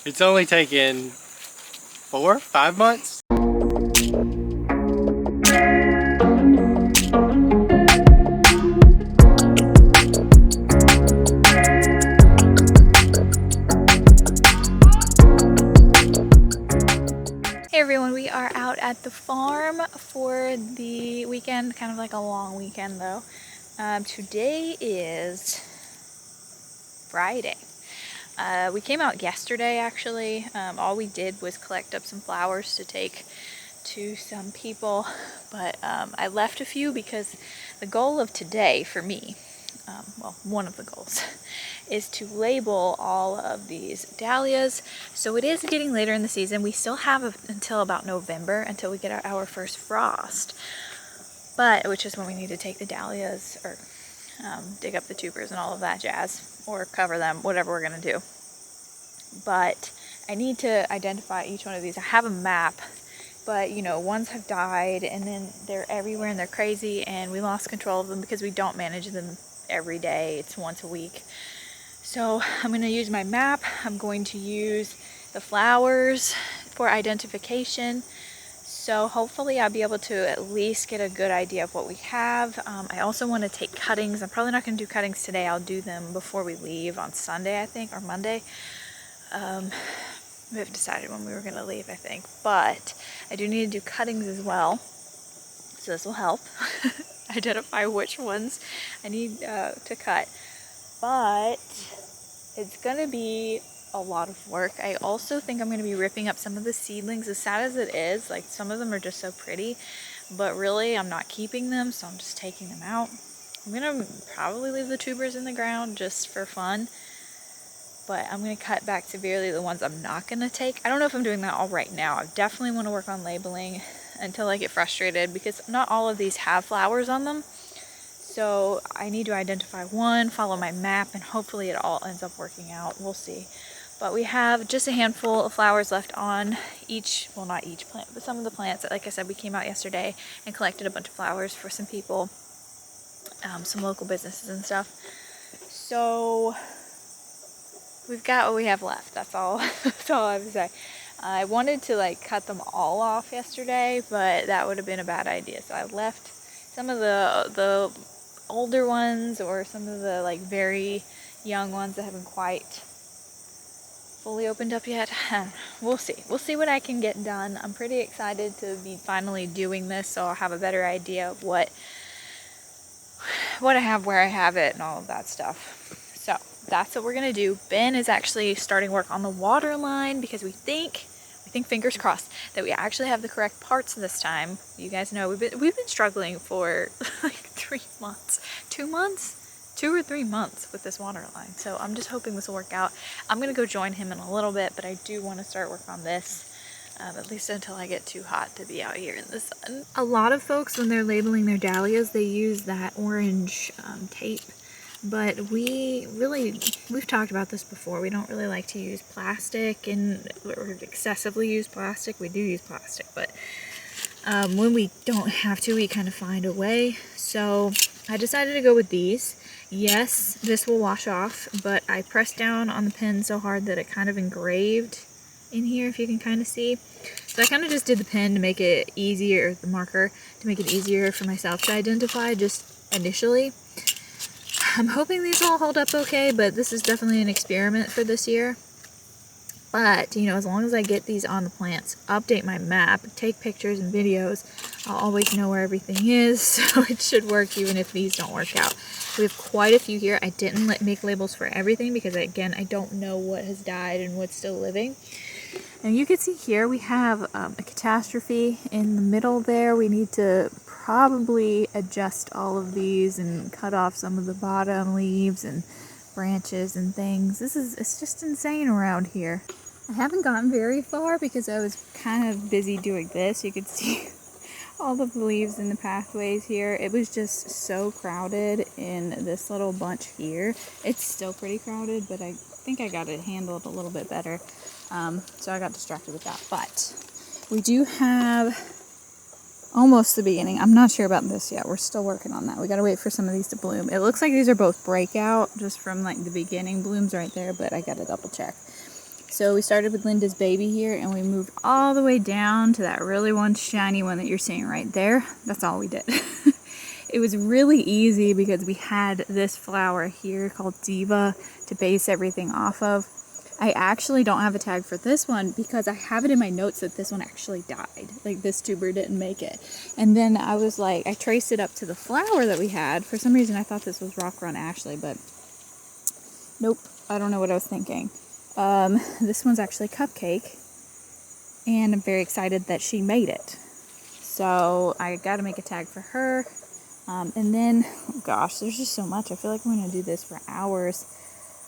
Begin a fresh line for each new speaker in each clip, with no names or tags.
It's only taken 4, 5 months.
Hey everyone, we are out at the farm for the weekend, kind of like a long weekend though. Today is Friday. We came out yesterday actually. All we did was collect up some flowers to take to some people, but I left a few because the goal of today for me, well, one of the goals, is to label all of these dahlias. So it is getting later in the season. We still have until about November until we get our first frost, but which is when we need to take the dahlias or dig up the tubers and all of that jazz, or cover them, whatever we're gonna do. But I need to identify each one of these. I have a map, but you know, ones have died and then they're everywhere and they're crazy, and we lost control of them because we don't manage them every day. It's once a week. So I'm going to use my map. I'm going to use the flowers for identification. So hopefully I'll be able to at least get a good idea of what we have. I also want to take cuttings. I'm probably not going to do cuttings today. I'll do them before we leave on Sunday, I think, or Monday. We haven't decided when we were going to leave, I think. But I do need to do cuttings as well. So this will help identify which ones I need to cut. But it's going to be a lot of work. I also think I'm going to be ripping up some of the seedlings. As sad as it is, like some of them are just so pretty, but really I'm not keeping them, so I'm just taking them out. I'm going to probably leave the tubers in the ground just for fun, but I'm going to cut back severely the ones I'm not going to take. I don't know if I'm doing that all right now. I definitely want to work on labeling until I get frustrated, because not all of these have flowers on them. So I need to identify one, follow my map, and hopefully it all ends up working out. We'll see. But we have just a handful of flowers left on each, well, not each plant, but some of the plants. Like I said, we came out yesterday and collected a bunch of flowers for some people, some local businesses and stuff. So we've got what we have left. That's all. That's all I have to say. I wanted to like cut them all off yesterday, but that would have been a bad idea. So I left some of the older ones, or some of the like very young ones that haven't quite fully opened up yet. We'll see what I can get done. I'm pretty excited to be finally doing this, so I'll have a better idea of what I have, where I have it, and all of that stuff. So that's what we're gonna do. Ben is actually starting work on the water line because we think, fingers crossed, that we actually have the correct parts this time. You guys know we've been struggling for like 3 months, 2 or 3 months with this water line. So I'm just hoping this will work out. I'm gonna go join him in a little bit, but I do want to start work on this, at least until I get too hot to be out here in the sun. A lot of folks, when they're labeling their dahlias, they use that orange tape. But we've talked about this before. We don't really like to use plastic, or excessively use plastic. We do use plastic, but when we don't have to, we kind of find a way. So I decided to go with these. Yes, this will wash off, but I pressed down on the pen so hard that it kind of engraved in here, if you can kind of see. So I kind of just did the pen to make it easier, the marker, to make it easier for myself to identify just initially. I'm hoping these all hold up okay, but this is definitely an experiment for this year. But, you know, as long as I get these on the plants, update my map, take pictures and videos, I'll always know where everything is, so it should work even if these don't work out. We have quite a few here. I didn't make labels for everything because, again, I don't know what has died and what's still living. And you can see here we have a catastrophe in the middle there. We need to probably adjust all of these and cut off some of the bottom leaves and branches and things. It's just insane around here. I haven't gotten very far because I was kind of busy doing this. You could see all of the leaves in the pathways here. It was just so crowded in this little bunch here. It's still pretty crowded, but I think I got it handled a little bit better. So I got distracted with that. But we do have almost the beginning. I'm not sure about this yet. We're still working on that. We gotta wait for some of these to bloom. It looks like these are both breakout just from like the beginning blooms right there, but I gotta double check. So we started with Linda's baby here and we moved all the way down to that really one shiny one that you're seeing right there. That's all we did. It was really easy because we had this flower here called Diva to base everything off of. I actually don't have a tag for this one because I have it in my notes that this one actually died. Like this tuber didn't make it. And then I was like, I traced it up to the flower that we had. For some reason I thought this was Rock Run Ashley, but nope, I don't know what I was thinking. This one's actually Cupcake, and I'm very excited that she made it. So I gotta make a tag for her. And then, oh gosh, there's just so much. I feel like I'm gonna do this for hours.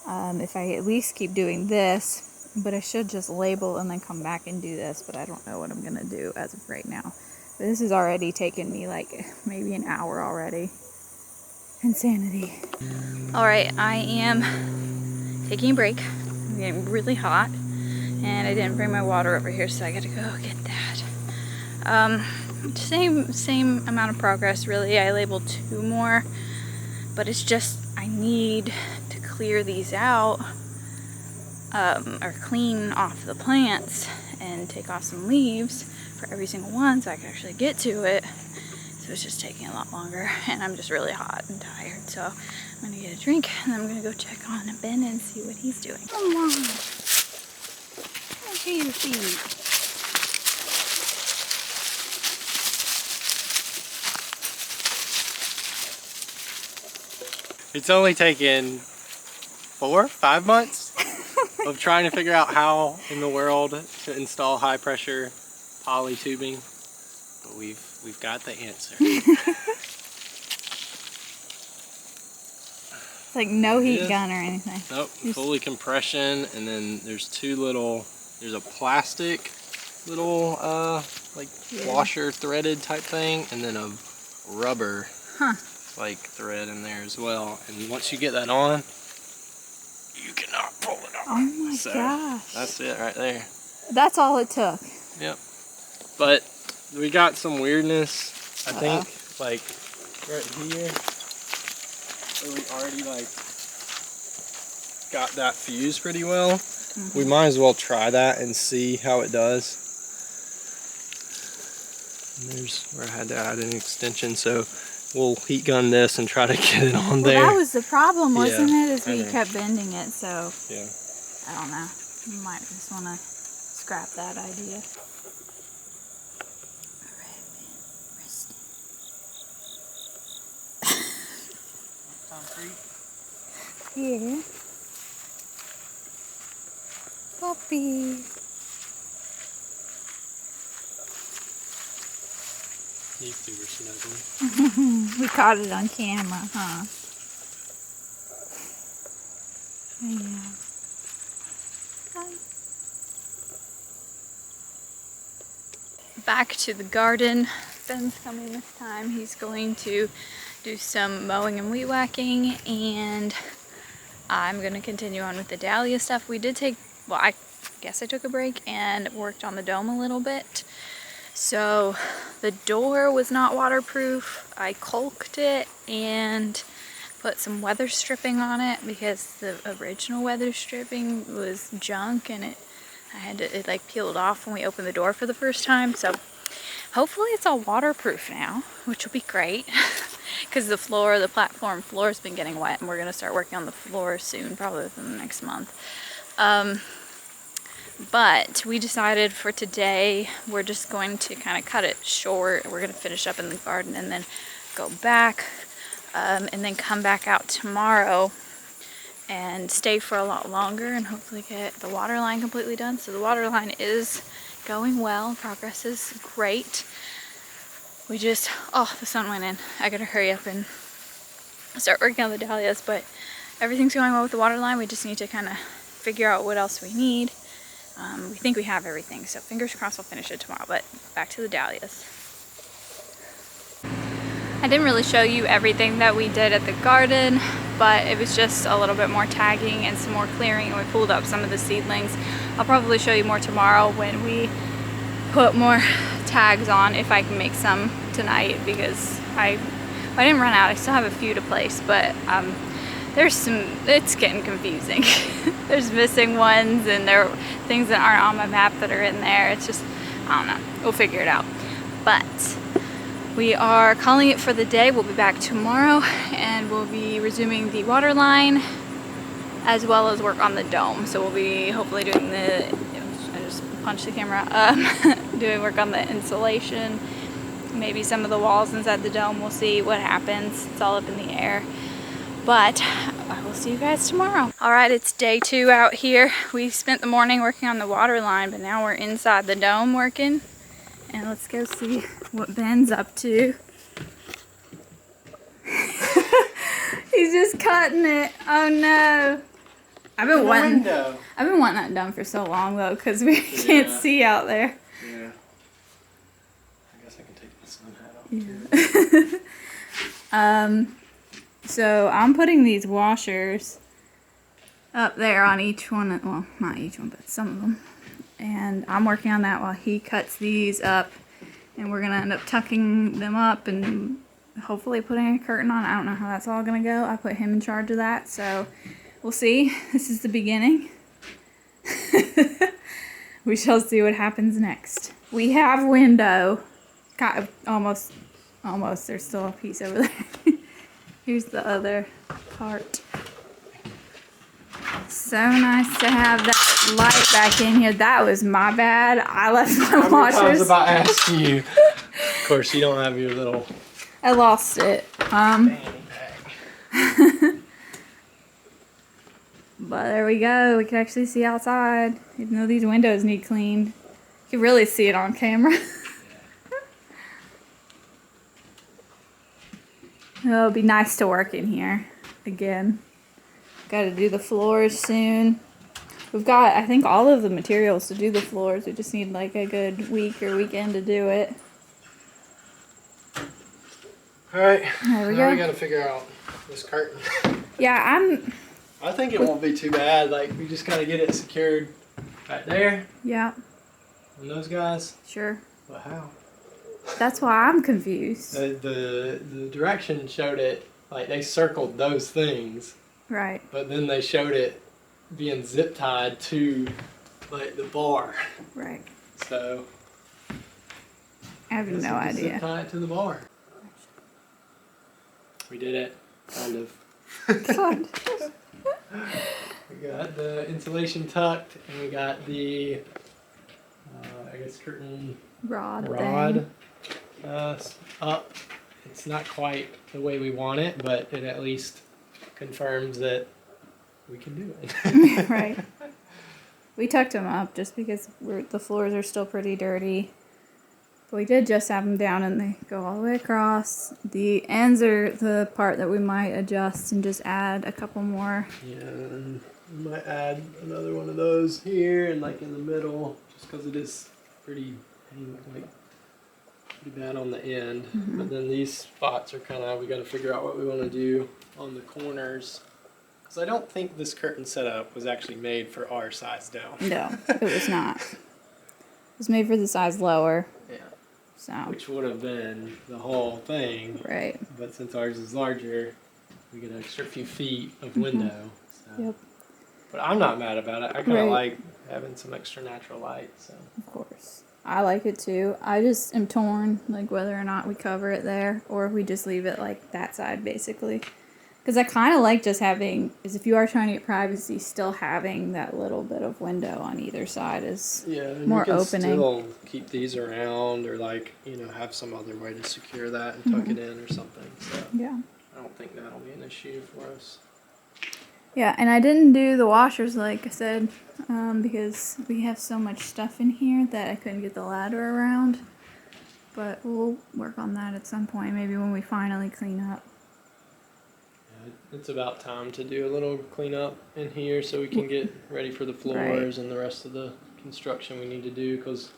If I at least keep doing this, but I should just label and then come back and do this, but I don't know what I'm gonna do as of right now. But this has already taken me like maybe an hour already. Insanity. All right, I am taking a break. I'm getting really hot and I didn't bring my water over here, so I gotta go get that. Same amount of progress really. I labeled 2 more, but it's just I need to clear these out, or clean off the plants and take off some leaves for every single one so I can actually get to it. So it's just taking a lot longer and I'm just really hot and tired. So I'm gonna get a drink and then I'm gonna go check on Ben and see what he's doing. Come on. Okay, your feet.
It's only taken 4, 5 months of trying to figure out how in the world to install high pressure poly tubing, but we've got the answer.
It's like no heat gun or anything.
Nope, fully compression, and then there's 2 little, there's a plastic little like washer threaded type thing, and then a rubber like thread in there as well. And once you get that on, you cannot pull it off.
Oh my gosh.
That's it right there.
That's all it took.
Yep. But we got some weirdness, I think, like right here. So we already like got that fused pretty well. We might as well try that and see how it does. And there's where I had to add an extension, so we'll heat gun this and try to get it on there.
Well, that was the problem, wasn't it? Is we kept bending it, so
yeah.
I don't know. You might just want to scrap that idea. Here. Puppy.
These 2 were snuggling.
We caught it on camera, huh? Yeah. Hi. Back to the garden. Ben's coming this time. He's going to do some mowing and weed whacking, and I'm going to continue on with the dahlia stuff. We did take, well, I guess I took a break and worked on the dome a little bit. So the door was not waterproof. I caulked it and put some weather stripping on it because the original weather stripping was junk and it like peeled off when we opened the door for the first time. So hopefully it's all waterproof now, which will be great because the platform floor has been getting wet, and we're going to start working on the floor soon, probably within the next month. But we decided for today we're just going to kind of cut it short. We're going to finish up in the garden and then go back, and then come back out tomorrow and stay for a lot longer and hopefully get the water line completely done. So the water line is going well. Progress is great. We just, oh, the sun went in. I gotta hurry up and start working on the dahlias, but everything's going well with the water line. We just need to kind of figure out what else we need. We think we have everything, so fingers crossed we'll finish it tomorrow, but back to the dahlias. I didn't really show you everything that we did at the garden, but it was just a little bit more tagging and some more clearing, and we pulled up some of the seedlings. I'll probably show you more tomorrow when we put more tags on, if I can make some tonight, because I didn't run out. I still have a few to place, but it's getting confusing. There's missing ones and there are things that aren't on my map that are in there. It's just, I don't know, we'll figure it out. But we are calling it for the day. We'll be back tomorrow and we'll be resuming the water line as well as work on the dome. So we'll be hopefully doing I just punched the camera, doing work on the insulation, maybe some of the walls inside the dome. We'll see what happens. It's all up in the air. But I will see you guys tomorrow. All right, it's day 2 out here. We spent the morning working on the water line, but now we're inside the dome working. And let's go see what Ben's up to. He's just cutting it. Oh no. I've been wanting that done for so long though, because we can't see out there.
Yeah. I guess I can take the sun hat off.
Yeah. So I'm putting these washers up there on each one, well, not each one, but some of them. And I'm working on that while he cuts these up. And we're gonna end up tucking them up and hopefully putting a curtain on. I don't know how that's all gonna go. I put him in charge of that, so we'll see. This is the beginning. We shall see what happens next. We have window. Got almost, there's still a piece over there. Here's the other part. So nice to have that light back in here. That was my bad. I left my washers.
I was about to ask you. Of course, you don't have your little...
I lost it.
fanny bag.
But there we go. We can actually see outside. Even though these windows need cleaned. You can really see it on camera. It'll be nice to work in here again. Got to do the floors soon. We've got, I think, all of the materials to do the floors. We just need like a good week or weekend to do it.
Alright,
There we
now
go.
we gotta figure out this curtain.
Yeah,
I think it won't be too bad. Like, we just gotta get it secured right there.
yeah,
And those guys.
sure.
But how?
That's why I'm confused.
The direction showed it, like, they circled those things.
Right.
But then they showed it being zip tied to, like, the bar.
Right.
So
I have no idea.
Zip tie it to the bar. We did it, kind of.
God.
We got the insulation tucked, and we got the, I guess, curtain
Rod
rod
thing.
up. It's not quite the way we want it, but it at least confirms that we can do it.
Right. We tucked them up just because the floors are still pretty dirty. But we did just have them down and they go all the way across. The ends are the part that we might adjust and just add a couple more.
Yeah, and we might add another one of those here and like in the middle, just because it is pretty bad on the end.
Mm-hmm.
But then these spots are kind of, we got to figure out what we want to do on the corners. Because I don't think this curtain setup was actually made for our size dome.
No, it was not. It was made for the size lower.
Yeah.
So.
Which would have been the whole thing.
Right.
But since ours is larger, we get an extra few feet of window. So.
Yep.
But I'm not mad about it. I kind of
Right.
like having some extra natural light. So.
Of course. I like it too. I just am torn, like whether or not we cover it there or if we just leave it like that side basically. Because I kind of like just having, is if you are trying to get privacy, still having that little bit of window on either side is more
you can
opening.
Still keep these around, or like have some other way to secure that and tuck it in or something. So
Yeah.
I don't think that'll be an issue for us.
Yeah, and I didn't do the washers like I said because we have so much stuff in here that I couldn't get the ladder around. But we'll work on that at some point, maybe when we finally clean up.
It's about time to do a little cleanup in here so we can get ready for the floors and the rest of the construction we need to do, because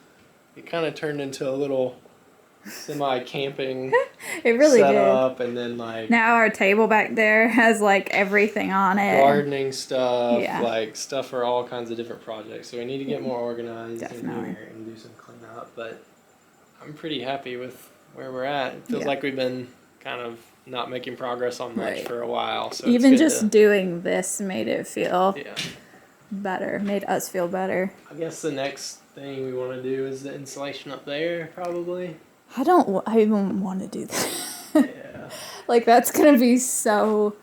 it kind of turned into a little semi-camping
It really
setup, and then like
now our table back there has like everything on it.
gardening stuff,
Yeah.
like stuff for all kinds of different projects. So we need to get more organized in
Definitely.
here and do some cleanup. But I'm pretty happy with where we're at. It feels
Yeah.
like we've been kind of not making progress on much
Right.
for a while. So
Even
it's good
just doing this made it feel better, made us feel better.
I guess the next thing we want to do is the insulation up there, probably.
I even want to do that.
Yeah.
Like, that's gonna be so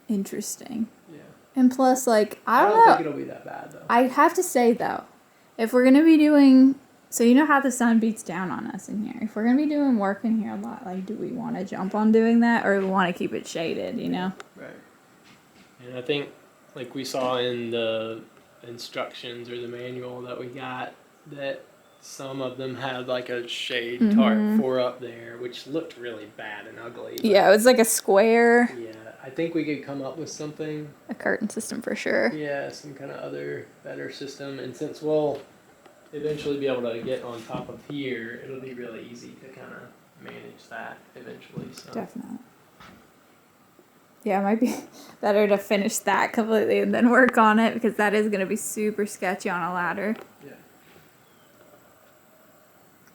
interesting.
Yeah.
And plus, like, I don't
think
know.
it'll be that bad, though.
I have to say, though, if we're gonna be doing, so you know how the sun beats down on us in here. If we're gonna be doing work in here a lot, like, do we want to jump on doing that, or do we want to keep it shaded? You know?
Right. And I think, like we saw in the instructions or the manual that we got, that some of them had like a shade tarp for up there, which looked really bad and ugly.
Yeah, it was like a square.
Yeah, I think we could come up with something.
A curtain system for sure.
Yeah, some kind of other better system. And since we'll eventually be able to get on top of here, it'll be really easy to kind of manage that eventually. So.
Definitely. Yeah, it might be better to finish that completely and then work on it, because that is going to be super sketchy on a ladder.
Yeah.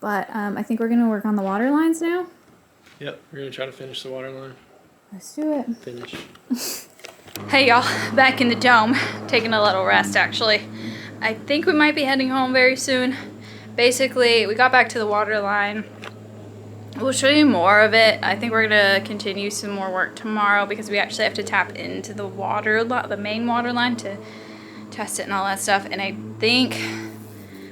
But I think we're going to work on the water lines now.
Yep, we're going to try to finish the water line.
Let's do it.
Finish.
Hey y'all, back in the dome, taking a little rest actually. I think we might be heading home very soon. Basically, we got back to the water line. We'll show you more of it. I think we're gonna continue some more work tomorrow because we actually have to tap into the the main water line to test it and all that stuff. And I think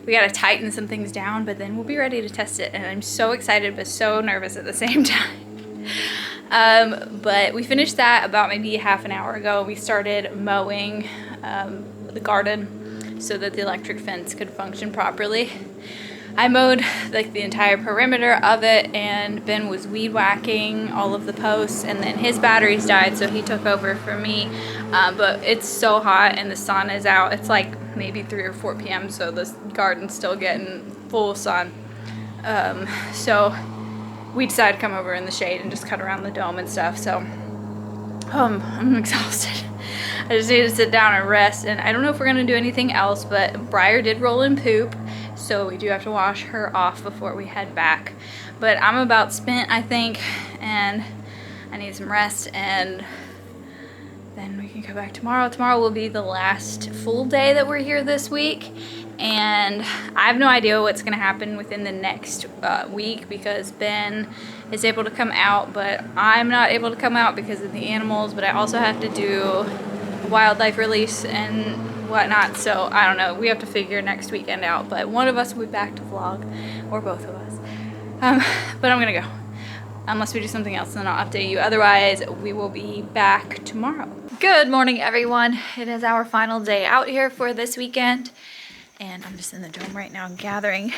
we gotta tighten some things down, but then we'll be ready to test it. And I'm so excited but so nervous at the same time. But we finished that about maybe half an hour ago. We started mowing the garden so that the electric fence could function properly. I mowed like the entire perimeter of it, and Ben was weed whacking all of the posts, and then his batteries died, so he took over for me. But it's so hot and the sun is out. It's like maybe 3 or 4 p.m. so the garden's still getting full sun. So we decided to come over in the shade and just cut around the dome and stuff. So I'm exhausted. I just need to sit down and rest, and I don't know if we're gonna do anything else, but Briar did roll in poop, so we do have to wash her off before we head back. But I'm about spent, I think, and I need some rest, and then we can go back tomorrow. Tomorrow will be the last full day that we're here this week, and I have no idea what's gonna happen within the next week, because Ben is able to come out, but I'm not able to come out because of the animals, but I also have to do wildlife release and whatnot, so I don't know. We have to figure next weekend out, but one of us will be back to vlog, or both of us. But I'm gonna go. Unless we do something else, then I'll update you. Otherwise, we will be back tomorrow. Good morning, everyone. It is our final day out here for this weekend, and I'm just in the dome right now gathering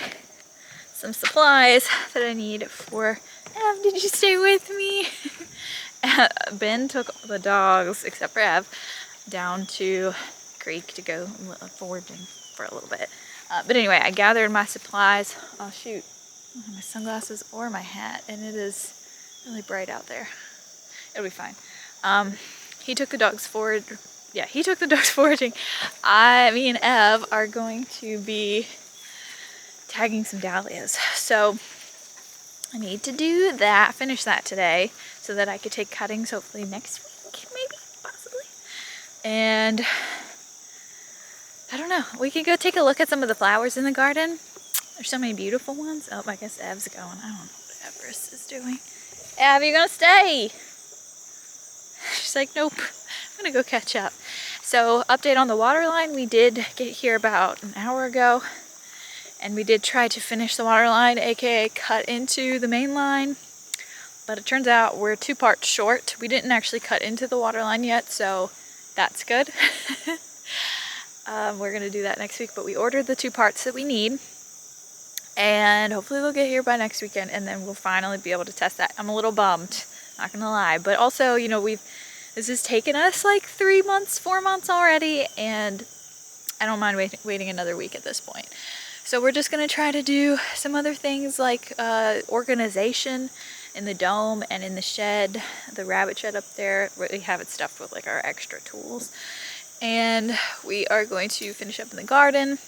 some supplies that I need for Ev. Did you stay with me? Ben took the dogs, except for Ev, down to creek to go foraging for a little bit. But anyway, I gathered my supplies. Oh shoot, I don't have my sunglasses or my hat, and it is really bright out there. It'll be fine. He took the dogs foraging. Yeah, he took the dogs foraging. Me and Ev are going to be tagging some dahlias. So I need to do that, finish that today, so that I could take cuttings hopefully next week, maybe, possibly. And I don't know, we could go take a look at some of the flowers in the garden. There's so many beautiful ones. Oh, I guess Ev's going. I don't know what Everest is doing. Ev, you gonna stay? She's like, nope, I'm gonna go catch up. So, update on the water line. We did get here about an hour ago, and we did try to finish the water line, aka cut into the main line, but it turns out we're 2 parts short. We didn't actually cut into the water line yet, so that's good. We're gonna do that next week, but we ordered the 2 parts that we need, and hopefully they'll get here by next weekend, and then we'll finally be able to test that. I'm a little bummed, not gonna lie, but also, you know, this has taken us like 3 months, 4 months already, and I don't mind waiting another week at this point. So we're just gonna try to do some other things like organization in the dome and in the shed, the rabbit shed up there. We have it stuffed with like our extra tools. And we are going to finish up in the garden.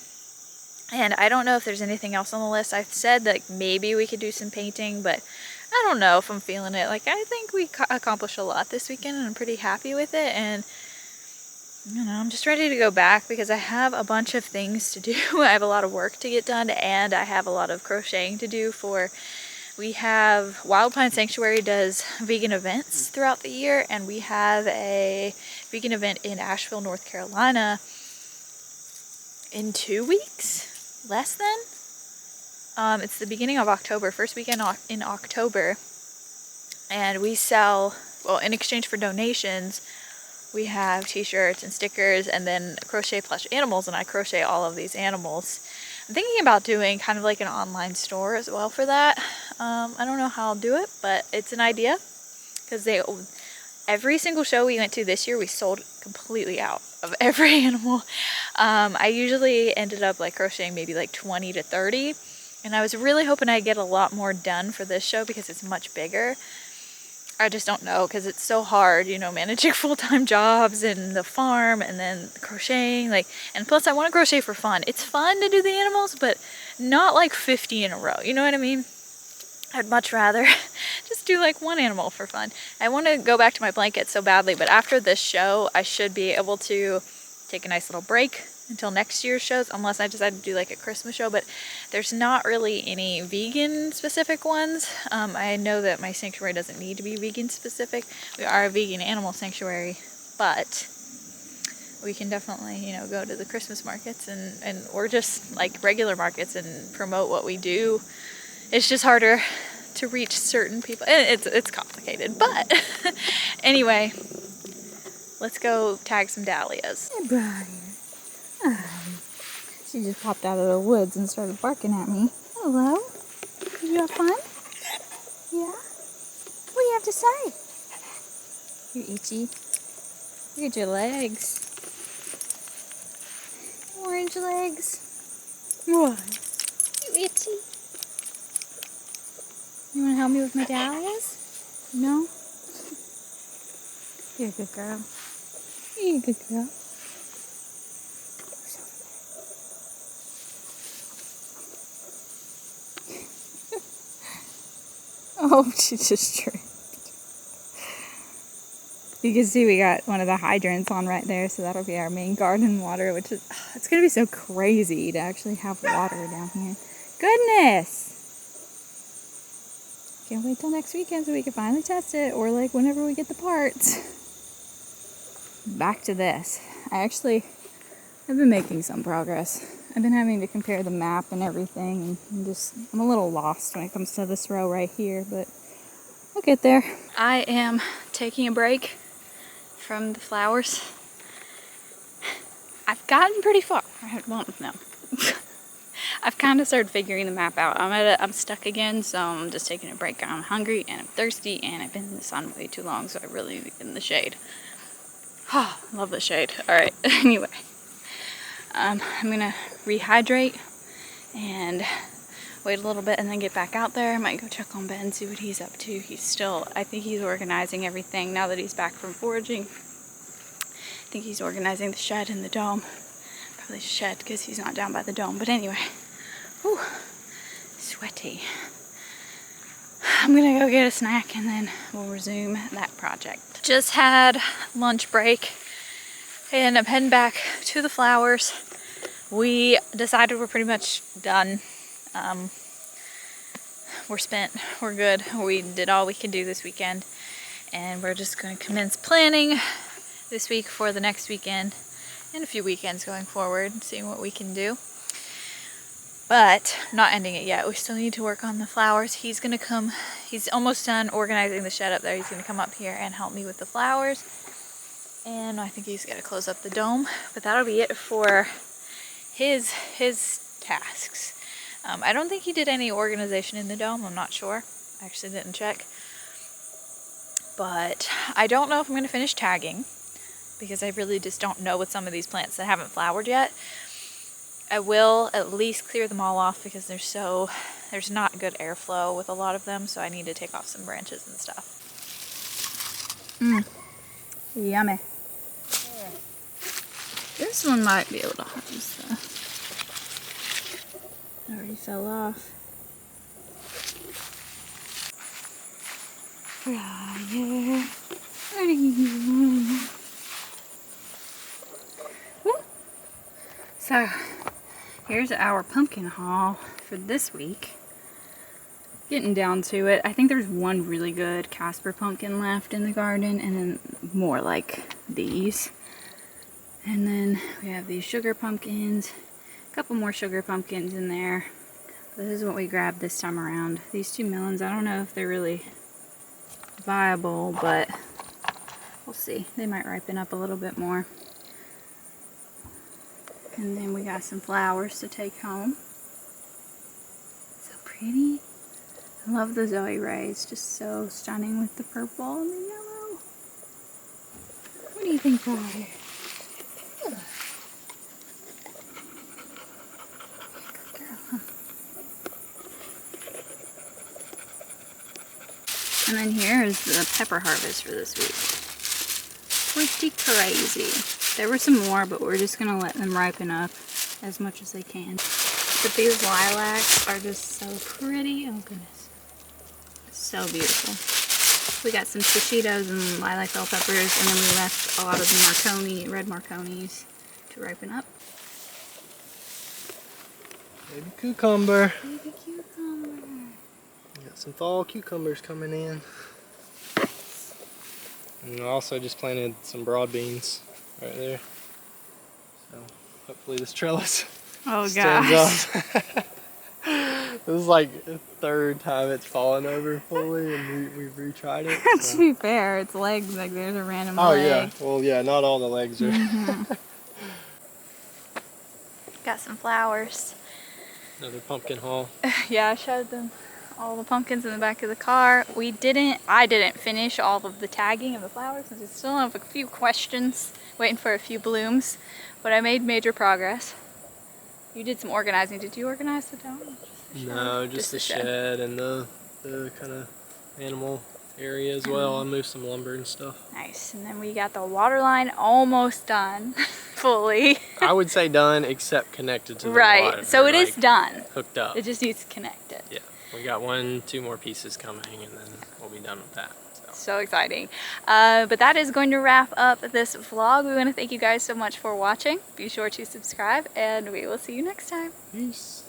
And I don't know if there's anything else on the list. I've said like maybe we could do some painting, but I don't know if I'm feeling it. Like, I think we accomplished a lot this weekend and I'm pretty happy with it. And, you know, I'm just ready to go back because I have a bunch of things to do. I have a lot of work to get done and I have a lot of crocheting to do for... We have Wild Pine Sanctuary does vegan events throughout the year, and we have a vegan event in Asheville, North Carolina in 2 weeks, less than. It's the beginning of October, first weekend in October, and we sell, well, in exchange for donations, we have t-shirts and stickers and then crochet plush animals, and I crochet all of these animals. I'm thinking about doing kind of like an online store as well for that. I don't know how I'll do it, but it's an idea because every single show we went to this year, we sold completely out of every animal. I usually ended up like crocheting maybe like 20 to 30, and I was really hoping I'd get a lot more done for this show because it's much bigger. I just don't know because it's so hard, you know, managing full-time jobs and the farm and then crocheting, like, and plus I want to crochet for fun. It's fun to do the animals, but not like 50 in a row, you know what I mean? I'd much rather just do like one animal for fun. I want to go back to my blanket so badly, but after this show, I should be able to take a nice little break until next year's shows, unless I decide to do like a Christmas show, but there's not really any vegan specific ones. I know that my sanctuary doesn't need to be vegan specific. We are a vegan animal sanctuary, but we can definitely, you know, go to the Christmas markets and or just like regular markets and promote what we do. It's just harder to reach certain people. It's complicated, but anyway, let's go tag some dahlias.
Hey, Brian. She just popped out of the woods and started barking at me. Hello? Did you have fun? Yeah? What do you have to say? You're itchy. Look at your legs. Orange legs. What? You itchy. You want to help me with my dahlias? No? You're a good girl. You're a good girl. Oh, she just tripped. You can see we got one of the hydrants on right there, so that'll be our main garden water, which is, it's going to be so crazy to actually have water down here. Goodness! Can't wait till next weekend so we can finally test it, or like whenever we get the parts. Back to this. I've been making some progress. I've been having to compare the map and everything, and I'm a little lost when it comes to this row right here, but I'll get there. I am taking a break from the flowers. I've gotten pretty far. Well, no. I've kind of started figuring the map out. I'm stuck again, so I'm just taking a break. I'm hungry and I'm thirsty and I've been in the sun way too long, so I really need to get in the shade. Oh, I love the shade. Alright, anyway. I'm gonna rehydrate and wait a little bit and then get back out there. I might go check on Ben, see what he's up to. I think he's organizing everything now that he's back from foraging. I think he's organizing the shed and the dome. Probably shed because he's not down by the dome. But anyway, whew, sweaty. I'm gonna go get a snack and then we'll resume that project. Just had lunch break and I'm heading back to the flowers. We decided we're pretty much done. We're spent, we're good. We did all we can do this weekend and we're just going to commence planning this week for the next weekend and a few weekends going forward and seeing what we can do. But I'm not ending it yet. We still need to work on the flowers. He's going to come, he's almost done organizing the shed up there. He's going to come up here and help me with the flowers. And I think he's got to close up the dome. But that'll be it for his tasks. I don't think he did any organization in the dome. I'm not sure. I actually didn't check. But I don't know if I'm going to finish tagging because I really just don't know with some of these plants that haven't flowered yet. I will at least clear them all off because there's not good airflow with a lot of them, so I need to take off some branches and stuff. Yummy. This one might be able to harvest though. It already fell off. fryer. Where are you? Woo. So, here's our pumpkin haul for this week. Getting down to it. I think there's one really good Casper pumpkin left in the garden, and then more like these. And then we have these sugar pumpkins. A couple more sugar pumpkins in there. This is what we grabbed this time around. These 2 melons, I don't know if they're really viable, but we'll see. They might ripen up a little bit more. And then we got some flowers to take home. So pretty. I love the Zoe rays, just so stunning with the purple and the yellow. What do you think, Ryder? Good girl, huh? And then here is the pepper harvest for this week. Pretty crazy. There were some more, but we're just gonna let them ripen up as much as they can. But these lilacs are just so pretty. Oh goodness. So beautiful. We got some Toshitos and lilac bell peppers, and then we left a lot of the red Marconis to ripen up.
Baby cucumber.
Baby cucumber.
Got some fall cucumbers coming in. And I also just planted some broad beans right there. So hopefully this trellis stands up. This is like the 3rd time it's fallen over fully, and we've retried it. So.
To be fair, its legs, like there's a random
Oh
leg.
yeah, well yeah, not all the legs are.
Got some flowers.
Another pumpkin haul.
Yeah, I showed them all the pumpkins in the back of the car. I didn't finish all of the tagging of the flowers, since I still have a few questions, waiting for a few blooms, but I made major progress. You did some organizing. Did you organize the dome?
No, just the shed and the kind of animal area as well. I moved some lumber and stuff.
Nice. And then we got the water line almost done fully.
I would say done, except connected to the
Right.
water.
So it
like,
is done.
Hooked up.
It just needs connected.
Yeah. We got 2 more pieces coming, and then we'll be done with that.
So exciting. But that is going to wrap up this vlog. We want to thank you guys so much for watching. Be sure to subscribe, and we will see you next time.
Peace.